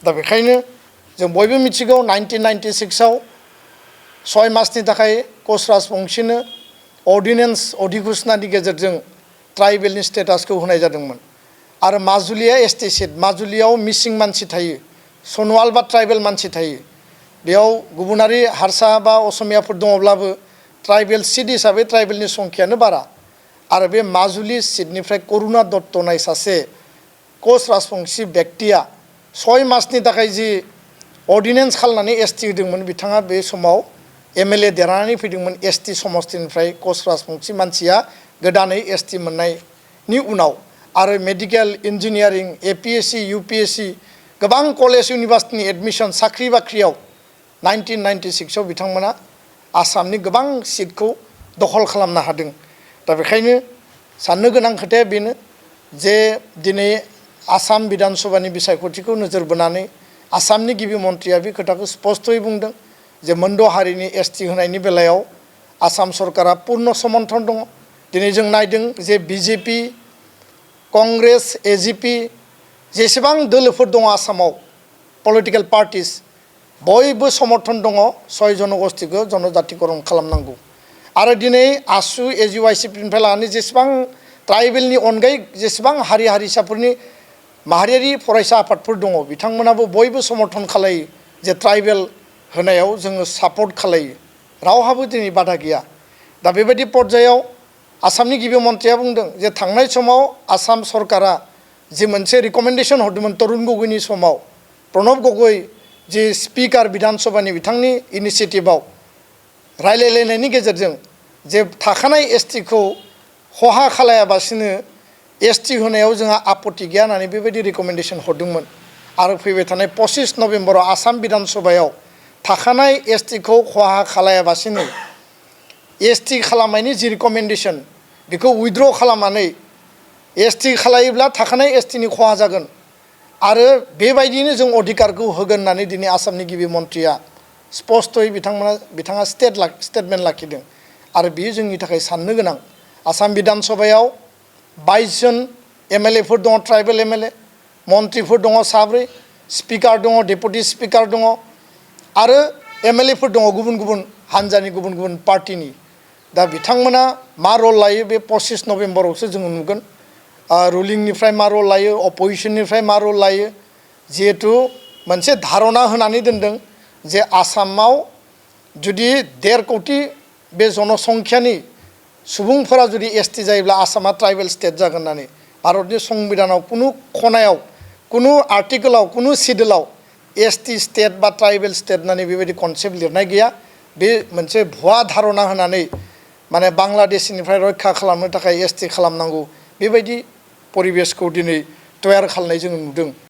दा बेखायनो जों बयबो मिथिगौ 1996 आव 6 मासनि थाखाय कच राजबंशीनो अर्डिनेन्स अधिघोषणानि गेजेरजों ट्राइबेलनि स्टेटासखौ होनाय जादोंमोन आरो माजुलिया एसटि सीट माजुलियाव मिसिं मानसि थायो सनवाल बा ट्राइबेल मानसि थायो बेयाव गुबुनारि हारसा बा असमियाफोर दङब्लाबो ट्राइबेल सीट हिसाबै ट्राइबेलनि संख्यानो बारा आरो बे माजुलि सीटनिफ्राय करुणा दत्त होननाय सासे कच राजबंशी व्यक्तिया 6 मासनि थाखाय जि अर्डिनेन्स खालामनानै एसटि होदोंमोन बिथाङा बे समाव एमएलए देरहानानै फैदोंमोन एसटि समस्तिनिफ्राय कच राजबंशी मानसिया गोदानै एसटि मोननायनि उनाव आरो मेडिकेल इन्जिनियारिं एपीएससी यूपीएससी गोबां कलेज इउनिभार्सिटिनि एडमिशन साख्रि बाख्रियाव 1996 आव बिथांमोना आसामनि गोबां सीटखौ दखल खालामनो हादों दा बेखायनो साननो गोनां खोथाया बेनो जे दिनै आसाम विधान सभानि बिसायख'थिखौ नोजोर बोनानै आसामनि गिबि मन्थ्रिया बे खोथाखौ स्पष्टयै बुंदों जे मोनद' हारिनि एसटि होनायनि बेलायाव आसाम सरकारा पूर्ण समर्थन दङ दिनै जों नायदों जे बिजेपि कंग्रेस एजिपि जेसेबां दोलोफोर दङ आसामाव पलिटिकेल पार्टिस बयबो समर्थन दङ 6 जनगोष्ठीखौ जनजातिकरण खालामनांगौ आरो दिनै आसु एजिवाइसिनिफ्राय लानानै जेसेबां ट्राइबेलनि अनगायै जेसेबां हारि हारिसाफोरनि माहारियारि फरायसा आफादफोर दङ बिथांमोनाबो बयबो समर्थन खालायो जे ट्राइबेल होनायाव जोङो सापर्ट खालायो रावहाबो दिनै बादा गैया दा बेबायदि पर्यायाव आसामनि गिबि मन्थ्रिया बुंदों जे थांनाय समाव आसाम सरकारा जि मोनसे रिकमेन्डेसन हरदोंमोन तरुण गगৈनि समाव प्रणब गगৈ जि स्पिकार विधान सभानि बिथांनि इनिशिएटिभआव रायलायलायनायनि गेजेरजों जे थाखानाय एसटिखौ खहा खालायाबासिनो एसटि होनायाव जोंहा आपत्ति गैया होननानै बेबायदि रिकमेन्डेसन हरदोंमोन आरो फैबाय थानाय 25 नभेम्बराव आसाम विधान सभायाव थाखानाय एसटिखौ खहा खालायाबासिनो एसटि खालामनायनि जि रिकमेन्डेसन बेखौ उइथड्र खालामनानै एसटि खालायोब्ला थाखानाय एसटिनि खहा जागोन आरो बेबायदिनो जों अधिकारखौ होगोन होननानै दिनै आसामनि गिबि मन्थ्रिया स्पष्टयै बिथाङा स्टेटमेन्ट लाखिदों आरो बेयो जोंनि थाखाय साननो गोनां आसाम विधान सभायाव 22 जन एमएलएफोर दङ ट्राइबेल एमएलए मन्थ्रिफोर दङ 7 स्पिकार दङ डेपुटि स्पिकार दङ आरो एमएलएफोर दङ गुबुन गुबुन हानजानि गुबुन गुबुन पार्टिनि दा बिथांमोना मा रल लायो बे 25 नभेम्बरावसो जों नुगोन रुलिंनिफ्राय मा रल लायो अपोजिशननिफ्राय मा रल लायो जिहेतु मोनसे धारणा होनानै दोनदों जे आसामाव जुदि 1.5 कोटि बे जनसंख्यानि सुबुंफोरा जुदि एसटि जायोब्ला आसामा ट्राइबेल स्टेट जागोन होननानै भारतनि संबिधानाव कुनु खनायाव कुनु आर्टिकलाव कुनु सिडुलाव एसटि स्टेट बा ट्राइबेल स्टेट होननानै बेबायदि कनसेप्ट लिरनाय गैया बे मोनसे भुवा धारणा होनानै माने बांलादेशनिफ्राय रैखा खालामनो थाखाय एसटि खालामनांगौ बेबायदि परिबेसखौ दिनै तयार खालामनाय जों नुदों।